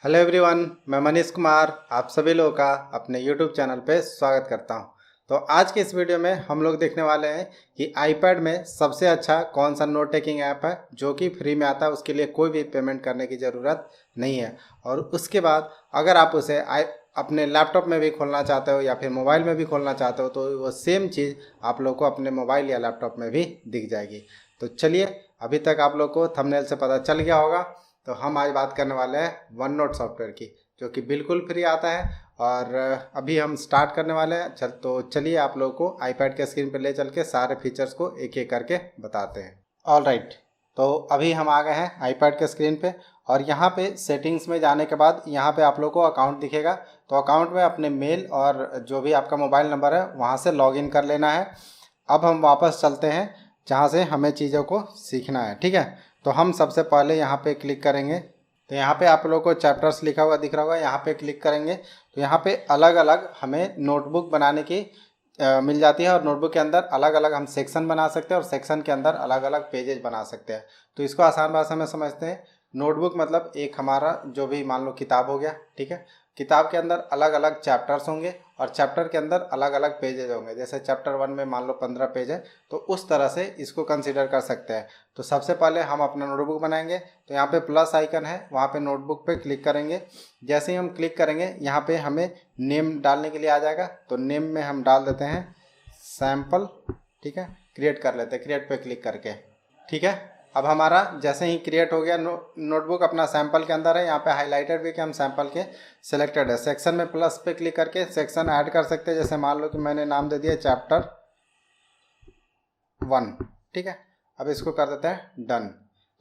Hello everyone, मैं मनीष कुमार आप सभी लोगों का अपने यूट्यूब चैनल पे स्वागत करता हूं। तो आज के इस वीडियो में हम लोग देखने वाले हैं कि आईपैड में सबसे अच्छा कौन सा नोट टेकिंग ऐप है जो कि फ्री में आता है। उसके लिए कोई भी पेमेंट करने की ज़रूरत नहीं है। और उसके बाद अगर आप उसे अपने लैपटॉप में भी खोलना चाहते हो या फिर मोबाइल में भी खोलना चाहते हो तो वो सेम चीज़ आप लोग को अपने मोबाइल या लैपटॉप में भी दिख जाएगी। तो चलिए, अभी तक आप लोग को थंबनेल से पता चल गया होगा। तो हम आज बात करने वाले हैं वन नोट सॉफ्टवेयर की, जो कि बिल्कुल फ्री आता है। और अभी हम स्टार्ट करने वाले हैं। तो चलिए आप लोगों को आईपैड के स्क्रीन पर ले चल के सारे फीचर्स को एक एक करके बताते हैं। ऑल राइट, तो अभी हम आ गए हैं आईपैड के स्क्रीन पे। और यहाँ पे सेटिंग्स में जाने के बाद यहाँ पे आप लोग को अकाउंट दिखेगा। तो अकाउंट में अपने मेल और जो भी आपका मोबाइल नंबर है वहाँ से लॉगिन कर लेना है। अब हम वापस चलते हैं जहाँ से हमें चीज़ों को सीखना है, ठीक है। तो हम सबसे पहले यहाँ पे क्लिक करेंगे। तो यहाँ पे आप लोगों को चैप्टर्स लिखा हुआ दिख रहा होगा, यहाँ पे क्लिक करेंगे तो यहाँ पे अलग अलग हमें नोटबुक बनाने की मिल जाती है। और नोटबुक के अंदर अलग अलग हम सेक्शन बना सकते हैं और सेक्शन के अंदर अलग अलग पेजेस बना सकते हैं। तो इसको आसान भाषा में समझते हैं। नोटबुक मतलब एक हमारा जो भी मान लो किताब हो गया, ठीक है। किताब के अंदर अलग अलग चैप्टर्स होंगे और चैप्टर के अंदर अलग अलग पेजेज होंगे। जैसे चैप्टर 1 में मान लो 15 पेज है, तो उस तरह से इसको कंसीडर कर सकते हैं। तो सबसे पहले हम अपना नोटबुक बनाएंगे। तो यहाँ पे प्लस आइकन है, वहाँ पे नोटबुक पे क्लिक करेंगे। जैसे ही हम क्लिक करेंगे यहाँ पे हमें नेम डालने के लिए आ जाएगा। तो नेम में हम डाल देते हैं सैम्पल, ठीक है। क्रिएट कर लेते हैं, क्रिएट पे क्लिक करके, ठीक है। अब हमारा जैसे ही क्रिएट हो गया नोटबुक अपना सैम्पल के अंदर है। यहाँ पे हाईलाइटेड भी कि हम सैम्पल के सिलेक्टेड है। सेक्शन में प्लस पे क्लिक करके सेक्शन ऐड कर सकते हैं। जैसे मान लो कि मैंने नाम दे दिया चैप्टर 1, ठीक है। अब इसको कर देते हैं डन।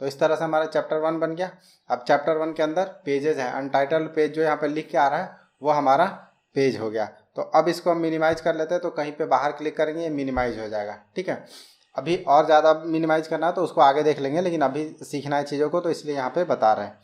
तो इस तरह से हमारा चैप्टर 1 बन गया। अब चैप्टर 1 के अंदर पेजेस हैं, अनटाइटल्ड पेज जो यहाँ पे लिख के आ रहा है वो हमारा पेज हो गया। तो अब इसको हम मिनिमाइज कर लेते हैं। तो कहीं पे बाहर क्लिक करेंगे, ये मिनिमाइज हो जाएगा, ठीक है। अभी और ज़्यादा मिनिमाइज करना है तो उसको आगे देख लेंगे, लेकिन अभी सीखना है चीज़ों को तो इसलिए यहाँ पे बता रहे हैं।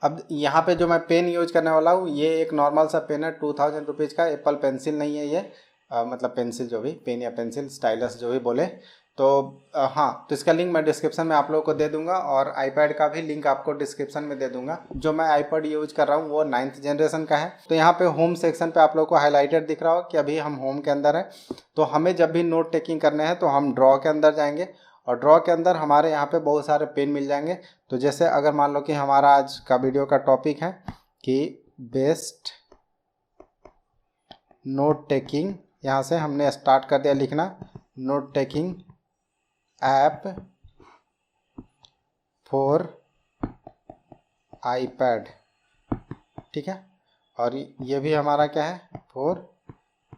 अब यहाँ पे जो मैं पेन यूज करने वाला हूँ ये एक नॉर्मल सा पेन है, 2000 रुपीज़ का। एप्पल पेंसिल नहीं है ये, मतलब पेंसिल जो भी पेन या पेंसिल स्टाइलस जो भी बोले। तो हाँ, तो इसका लिंक मैं डिस्क्रिप्शन में आप लोगों को दे दूंगा और आईपैड का भी लिंक आपको डिस्क्रिप्शन में दे दूंगा। जो मैं आईपैड यूज कर रहा हूँ वो 9th जनरेशन का है। तो यहाँ पे होम सेक्शन पे आप लोगों को हाईलाइटेड दिख रहा हो कि अभी हम होम के अंदर है। तो हमें जब भी नोट टेकिंग करने हैं तो हम ड्रॉ के अंदर जाएंगे और ड्रॉ के अंदर हमारे यहाँ पे बहुत सारे पेन मिल जाएंगे। तो जैसे अगर मान लो कि हमारा आज का वीडियो का टॉपिक है कि बेस्ट नोट टेकिंग, यहाँ से हमने स्टार्ट कर दिया लिखना note taking app for iPad, ठीक है। और ये भी हमारा क्या है, फॉर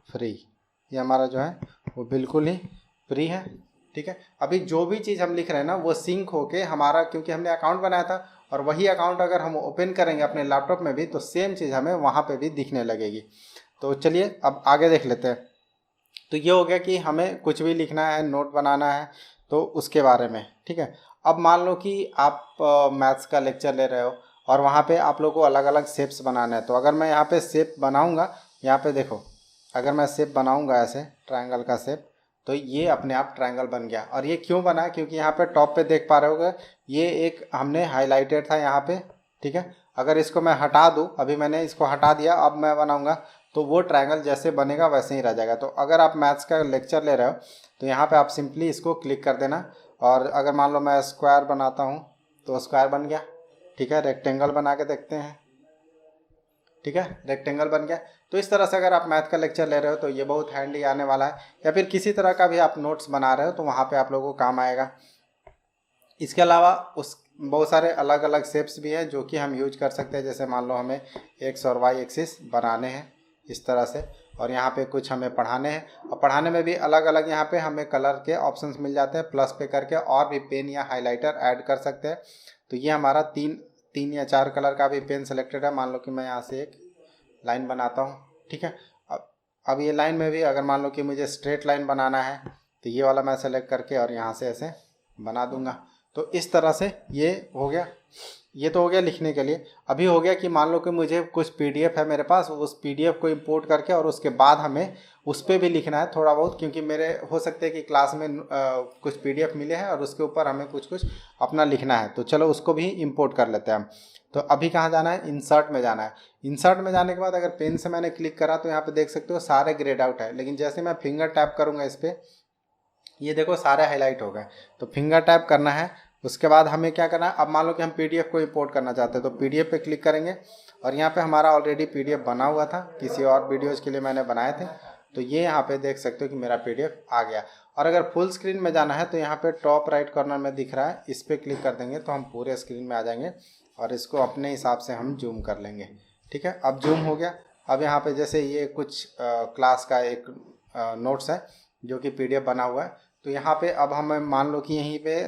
फ्री। ये हमारा जो है वो बिल्कुल ही फ्री है, ठीक है। अभी जो भी चीज़ हम लिख रहे हैं ना वो सिंक होके हमारा, क्योंकि हमने अकाउंट बनाया था और वही अकाउंट अगर हम ओपन करेंगे अपने लैपटॉप में भी तो सेम चीज़ हमें वहाँ पे भी दिखने लगेगी। तो चलिए अब आगे देख लेते हैं। तो ये हो गया कि हमें कुछ भी लिखना है, नोट बनाना है तो उसके बारे में, ठीक है। अब मान लो कि आप मैथ्स का लेक्चर ले रहे हो और वहाँ पे आप लोगों को अलग अलग शेप्स बनाना है। तो अगर मैं यहाँ पे शेप बनाऊँगा, यहाँ पे देखो, अगर मैं शेप बनाऊँगा ऐसे ट्रायंगल का शेप तो ये अपने आप ट्रायंगल बन गया। और ये क्यों बना, क्योंकि यहाँ पे टॉप पे देख पा रहे होगे ये एक हमने हाईलाइटेड था यहाँ पे, ठीक है। अगर इसको मैं हटा दूँ, अभी मैंने इसको हटा दिया, अब मैं बनाऊँगा तो वो ट्रायंगल जैसे बनेगा वैसे ही रह जाएगा। तो अगर आप मैथ्स का लेक्चर ले रहे हो तो यहाँ पे आप सिंपली इसको क्लिक कर देना। और अगर मान लो मैं स्क्वायर बनाता हूँ तो स्क्वायर बन गया, ठीक है। रेक्टेंगल बना के देखते हैं, ठीक है, रेक्टेंगल बन गया। तो इस तरह से अगर आप मैथ का लेक्चर ले रहे हो तो ये बहुत हैंडी आने वाला है। या फिर किसी तरह का भी आप नोट्स बना रहे हो तो वहाँ पे आप लोगों को काम आएगा। इसके अलावा उस बहुत सारे अलग अलग शेप्स भी हैं जो कि हम यूज कर सकते हैं। जैसे मान लो हमें एक्स और वाई एक्सिस बनाने हैं इस तरह से, और यहाँ पे कुछ हमें पढ़ाने हैं। और पढ़ाने में भी अलग अलग यहाँ पे हमें कलर के ऑप्शंस मिल जाते हैं, प्लस पे करके और भी पेन या हाइलाइटर ऐड कर सकते हैं। तो ये हमारा तीन या 4 कलर का भी पेन सेलेक्टेड है। मान लो कि मैं यहाँ से एक लाइन बनाता हूँ, ठीक है। अब ये लाइन में भी अगर मान लो कि मुझे स्ट्रेट लाइन बनाना है तो ये वाला मैं सेलेक्ट करके और यहाँ से ऐसे बना दूंगा। तो इस तरह से ये हो गया। ये तो हो गया लिखने के लिए। अभी हो गया कि मान लो कि मुझे कुछ पीडीएफ है मेरे पास, उस पीडीएफ को इंपोर्ट करके और उसके बाद हमें उस पर भी लिखना है थोड़ा बहुत, क्योंकि मेरे हो सकते हैं कि क्लास में कुछ पीडीएफ मिले हैं और उसके ऊपर हमें कुछ अपना लिखना है। तो चलो उसको भी इंपोर्ट कर लेते हैं हम। तो अभी कहाँ जाना है, इंसर्ट में जाना है। इंसर्ट में जाने के बाद अगर पेन से मैंने क्लिक करा तो यहाँ पे देख सकते हो सारे ग्रेड आउट है, लेकिन जैसे मैं फिंगर टैप करूँगा इस पर, ये देखो सारे हाईलाइट हो गए। तो फिंगर टैप करना है, उसके बाद हमें क्या करना है, अब मान लो कि हम पीडीएफ को इंपोर्ट करना चाहते हैं तो पीडीएफ पे क्लिक करेंगे और यहाँ पे हमारा ऑलरेडी पीडीएफ बना हुआ था, किसी और वीडियोज़ के लिए मैंने बनाए थे, तो ये यहाँ पे देख सकते हो कि मेरा पीडीएफ आ गया। और अगर फुल स्क्रीन में जाना है तो यहाँ पे टॉप राइट कॉर्नर में दिख रहा है, इस पर क्लिक कर देंगे तो हम पूरे स्क्रीन में आ जाएंगे और इसको अपने हिसाब से हम जूम कर लेंगे। ठीक है, अब जूम हो गया। अब यहाँ पे जैसे ये कुछ क्लास का एक नोट्स है जो कि पीडीएफ बना हुआ है, तो यहाँ पे अब हमें मान लो कि यहीं पे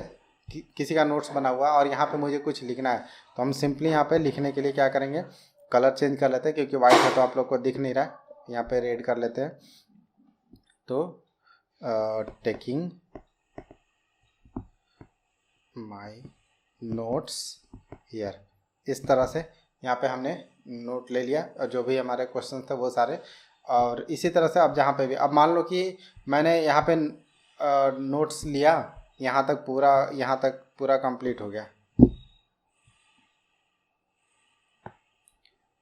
किसी का नोट्स बना हुआ है और यहाँ पे मुझे कुछ लिखना है, तो हम सिंपली यहाँ पे लिखने के लिए क्या करेंगे, कलर चेंज कर लेते हैं, क्योंकि वाइट है तो आप लोग को दिख नहीं रहा है, यहाँ पे रेड कर लेते हैं। तो टेकिंग माय नोट्स हियर, इस तरह से यहाँ पे हमने नोट ले लिया और जो भी हमारे क्वेश्चन थे वो सारे। और इसी तरह से अब जहाँ पे भी, अब मान लो कि मैंने यहाँ पे नोट्स लिया, यहाँ तक पूरा कंप्लीट हो गया।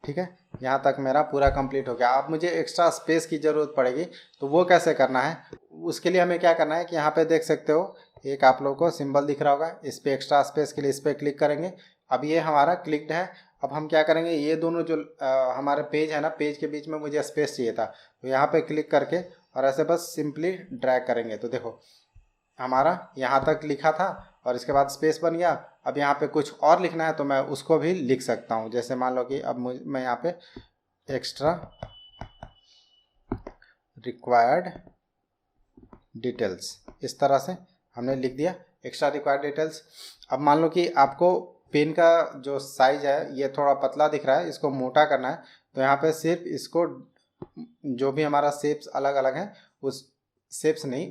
ठीक है, यहाँ तक मेरा पूरा कंप्लीट हो गया। अब मुझे एक्स्ट्रा स्पेस की ज़रूरत पड़ेगी, तो वो कैसे करना है, उसके लिए हमें क्या करना है कि यहाँ पे देख सकते हो एक आप लोगों को सिंबल दिख रहा होगा, इस पर एक्स्ट्रा स्पेस के लिए इस पर क्लिक करेंगे। अब ये हमारा क्लिक्ड है। अब हम क्या करेंगे, ये दोनों जो हमारे पेज है ना, पेज के बीच में मुझे स्पेस चाहिए था, तो यहाँ पे क्लिक करके और ऐसे बस सिंपली ड्रैग करेंगे, तो देखो हमारा यहाँ तक लिखा था और इसके बाद स्पेस बन गया। अब यहाँ पे कुछ और लिखना है तो मैं उसको भी लिख सकता हूँ, जैसे मान लो कि अब मैं यहाँ पे एक्स्ट्रा रिक्वायर्ड डिटेल्स, इस तरह से हमने लिख दिया एक्स्ट्रा रिक्वायर्ड डिटेल्स। अब मान लो कि आपको पेन का जो साइज है ये थोड़ा पतला दिख रहा है, इसको मोटा करना है, तो यहाँ पे सिर्फ इसको जो भी हमारा शेप्स अलग अलग है, उस शेप्स नहीं,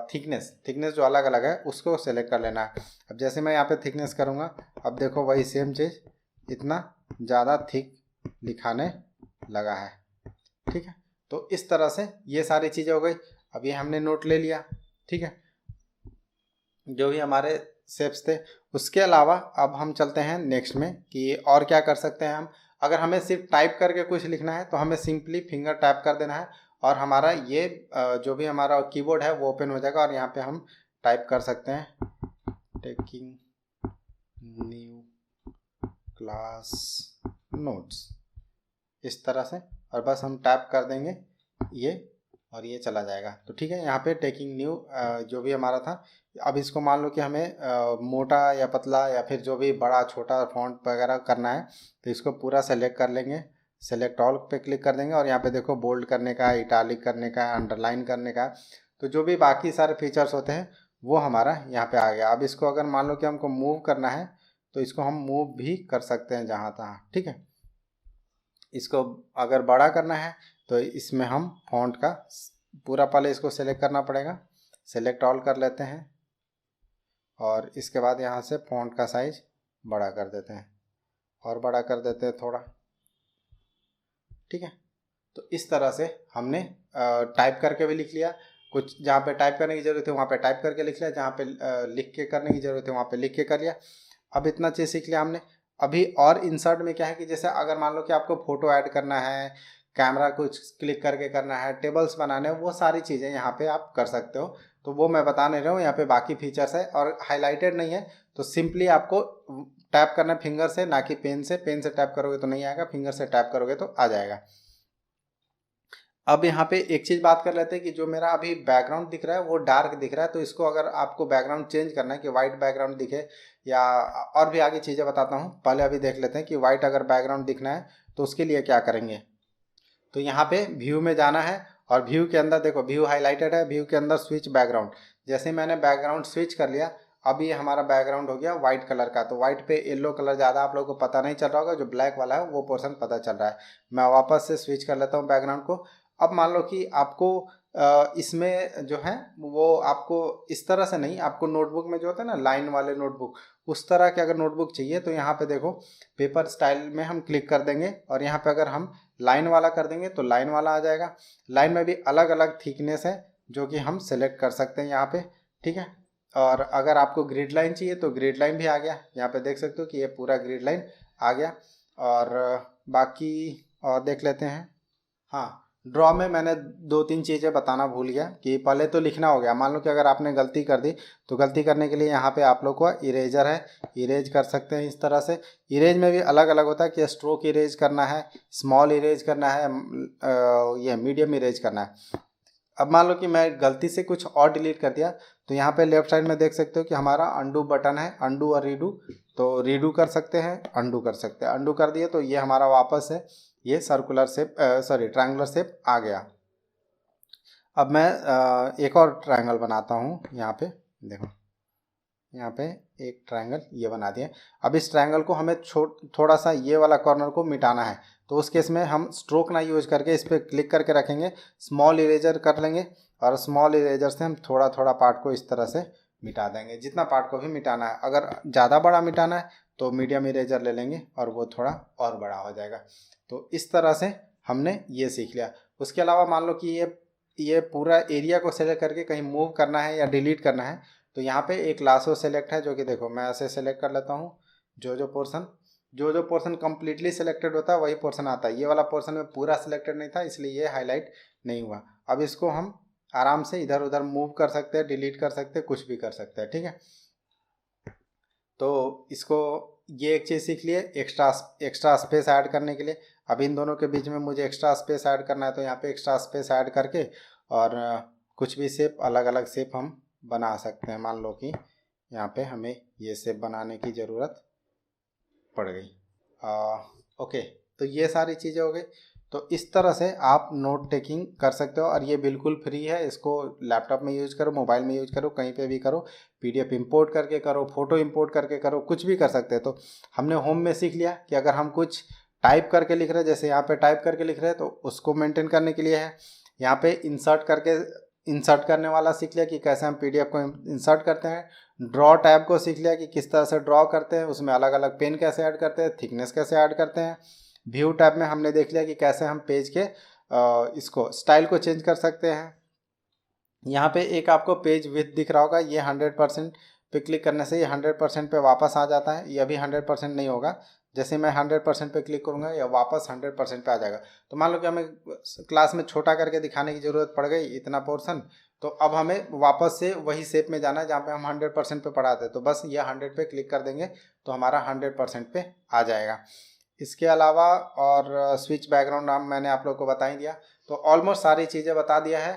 थिकनेस जो अलग अलग है उसको सेलेक्ट कर लेना है। अब जैसे मैं यहाँ पे थिकनेस करूँगा, अब देखो वही सेम चीज़ इतना ज़्यादा थिक लिखाने लगा है। ठीक है, तो इस तरह से ये सारी चीज़ें हो गई। अब ये हमने नोट ले लिया। ठीक है, जो भी हमारे शेप्स थे। उसके अलावा अब हम चलते हैं नेक्स्ट में कि और क्या कर सकते हैं हम। अगर हमें सिर्फ टाइप करके कुछ लिखना है तो हमें सिंपली फिंगर टैप कर देना है और हमारा ये जो भी हमारा कीबोर्ड है वो ओपन हो जाएगा और यहाँ पे हम टाइप कर सकते हैं टेकिंग न्यू क्लास नोट्स, इस तरह से, और बस हम टैप कर देंगे ये और ये चला जाएगा। तो ठीक है, यहाँ पे टेकिंग न्यू जो भी हमारा था। अब इसको मान लो कि हमें मोटा या पतला या फिर जो भी बड़ा छोटा फॉन्ट वगैरह करना है तो इसको पूरा सेलेक्ट कर लेंगे, सेलेक्ट ऑल पे क्लिक कर देंगे और यहाँ पे देखो बोल्ड करने का, इटालिक करने का, अंडरलाइन करने का, तो जो भी बाकी सारे फीचर्स होते हैं वो हमारा यहाँ पे आ गया। अब इसको अगर मान लो कि हमको मूव करना है तो इसको हम मूव भी कर सकते हैं जहाँ तहाँ। ठीक है, इसको अगर बड़ा करना है तो इसमें हम फॉन्ट का पूरा पहले इसको सेलेक्ट करना पड़ेगा, सेलेक्ट ऑल कर लेते हैं और इसके बाद यहाँ से फॉन्ट का साइज बड़ा कर देते हैं और बड़ा कर देते हैं थोड़ा। ठीक है, तो इस तरह से हमने टाइप करके भी लिख लिया, कुछ जहाँ पे टाइप करने की ज़रूरत है वहाँ पे टाइप करके लिख लिया, जहाँ पे लिख के करने की ज़रूरत है वहाँ पे लिख के कर लिया। अब इतना चीज़ सीख लिया हमने। अभी और इंसर्ट में क्या है कि जैसे अगर मान लो कि आपको फ़ोटो ऐड करना है, कैमरा कुछ क्लिक करके करना है, टेबल्स बनाने हैं, वो सारी चीज़ें यहाँ पे आप कर सकते हो। तो वो मैं बता नहीं रहा हूँ, यहाँ पे बाकी फीचर्स है और हाईलाइटेड नहीं है, तो सिंपली आपको टैप करना है फिंगर से, ना कि पेन से। पेन से टैप करोगे तो नहीं आएगा, फिंगर से टैप करोगे तो आ जाएगा। अब यहाँ पे एक चीज़ बात कर लेते हैं कि जो मेरा अभी बैकग्राउंड दिख रहा है वो डार्क दिख रहा है, तो इसको अगर आपको बैकग्राउंड चेंज करना है कि वाइट बैकग्राउंड दिखे या और भी आगे चीज़ें बताता हूँ, पहले अभी देख लेते हैं कि वाइट अगर बैकग्राउंड दिखना है तो उसके लिए क्या करेंगे। तो यहाँ पे व्यू में जाना है और व्यू के अंदर देखो व्यू हाईलाइटेड है, व्यू के अंदर स्विच बैकग्राउंड, जैसे मैंने बैकग्राउंड स्विच कर लिया अब ये हमारा बैकग्राउंड हो गया वाइट कलर का। तो वाइट पे येलो कलर ज़्यादा आप लोगों को पता नहीं चल रहा होगा, जो ब्लैक वाला है वो पोर्शन पता चल रहा है। मैं वापस से स्विच कर लेता हूँ बैकग्राउंड को। अब मान लो कि आपको इसमें जो है वो आपको इस तरह से नहीं, आपको नोटबुक में जो होता है ना लाइन वाले नोटबुक, उस तरह के अगर नोटबुक चाहिए तो यहाँ पे देखो पेपर स्टाइल में हम क्लिक कर देंगे और यहाँ पे अगर हम लाइन वाला कर देंगे तो लाइन वाला आ जाएगा। लाइन में भी अलग अलग थिकनेस है जो कि हम सेलेक्ट कर सकते हैं यहाँ पे। ठीक है, और अगर आपको ग्रिड लाइन चाहिए तो ग्रिड लाइन भी आ गया, यहाँ पे देख सकते हो कि ये पूरा ग्रिड लाइन आ गया। और बाकी और देख लेते हैं। हाँ, ड्रॉ में मैंने 2-3 चीज़ें बताना भूल गया कि पहले तो लिखना हो गया। मान लो कि अगर आपने गलती कर दी तो गलती करने के लिए यहाँ पे आप लोग को इरेजर है, इरेज कर सकते हैं इस तरह से। इरेज में भी अलग अलग होता है कि स्ट्रोक इरेज करना है, स्मॉल इरेज करना है, ये मीडियम इरेज करना है। अब मान लो कि मैं गलती से कुछ और डिलीट कर दिया तो यहाँ पे लेफ्ट साइड में देख सकते हो कि हमारा अंडू बटन है, अंडू और रीडू। तो रीडू कर सकते हैं, अंडू कर सकते हैं। अंडू कर दिए तो ये हमारा वापस है ये circular shape, sorry triangular shape आ गया। अब मैं एक और ट्रायंगल बनाता हूँ। यहाँ पे देखो, यहाँ पे एक ट्रायंगल ये बना दिए। अब इस ट्रायंगल को हमें थोड़ा सा ये वाला कॉर्नर को मिटाना है, तो उस केस में हम स्ट्रोक ना यूज करके इस पर क्लिक करके रखेंगे, स्मॉल इरेजर कर लेंगे और स्मॉल इरेजर से हम थोड़ा थोड़ा पार्ट को इस तरह से मिटा देंगे, जितना पार्ट को भी मिटाना है। अगर ज़्यादा बड़ा मिटाना है तो मीडियम इरेजर ले लेंगे और वो थोड़ा और बड़ा हो जाएगा। तो इस तरह से हमने ये सीख लिया। उसके अलावा मान लो कि ये पूरा एरिया को सेलेक्ट करके कहीं मूव करना है या डिलीट करना है तो यहाँ पे एक लासो सेलेक्ट है, जो कि देखो मैं ऐसे सेलेक्ट कर लेता हूँ। जो पोर्शन कंप्लीटली सिलेक्टेड होता है वही पोर्शन आता है। ये वाला पोर्शन में पूरा सिलेक्टेड नहीं था इसलिए ये हाईलाइट नहीं हुआ। अब इसको हम आराम से इधर उधर मूव कर सकते हैं, डिलीट कर सकते हैं, कुछ भी कर सकते हैं, ठीक है। तो इसको ये एक चीज़ सीख लिए एक्स्ट्रा स्पेस ऐड करने के लिए। अब इन दोनों के बीच में मुझे एक्स्ट्रा स्पेस ऐड करना है तो यहाँ पे एक्स्ट्रा स्पेस ऐड करके और कुछ भी शेप, अलग अलग शेप हम बना सकते हैं। मान लो कि यहाँ पे हमें ये शेप बनाने की ज़रूरत पड़ गई। ओके, तो ये सारी चीज़ें हो गई। तो इस तरह से आप नोट टेकिंग कर सकते हो और ये बिल्कुल फ्री है। इसको लैपटॉप में यूज़ करो, मोबाइल में यूज़ करो, कहीं पे भी करो, पीडीएफ इंपोर्ट करके करो, फोटो इंपोर्ट करके करो, कुछ भी कर सकते हैं। तो हमने होम में सीख लिया कि अगर हम कुछ टाइप करके लिख रहे हैं, जैसे यहाँ पे टाइप करके लिख रहे हैं तो उसको मेंटेन करने के लिए है। यहाँ पे इंसर्ट करने वाला सीख लिया कि कैसे हम पीडीएफ को इंसर्ट करते हैं। ड्रॉ टैब को सीख लिया कि किस तरह से ड्रॉ करते हैं, उसमें अलग अलग पेन कैसे ऐड करते हैं, थिकनेस कैसे ऐड करते हैं। व्यू टैब में हमने देख लिया कि कैसे हम पेज के इसको स्टाइल को चेंज कर सकते हैं। यहाँ पे एक आपको पेज विड्थ दिख रहा होगा, ये 100% पे क्लिक करने से ये 100% पे वापस आ जाता है। ये अभी 100% नहीं होगा, जैसे मैं 100% पे क्लिक करूँगा या वापस 100% पे आ जाएगा। तो मान लो कि हमें क्लास में छोटा करके दिखाने की ज़रूरत पड़ गई इतना पोर्शन, तो अब हमें वापस से वही शेप में जाना है जहाँ पे हम 100% पे पढ़ाते हैं। तो बस ये 100 पे क्लिक कर देंगे तो हमारा 100% पे आ जाएगा। इसके अलावा और स्विच बैकग्राउंड नाम मैंने आप लोग को बता ही दिया। तो ऑलमोस्ट सारी चीज़ें बता दिया है।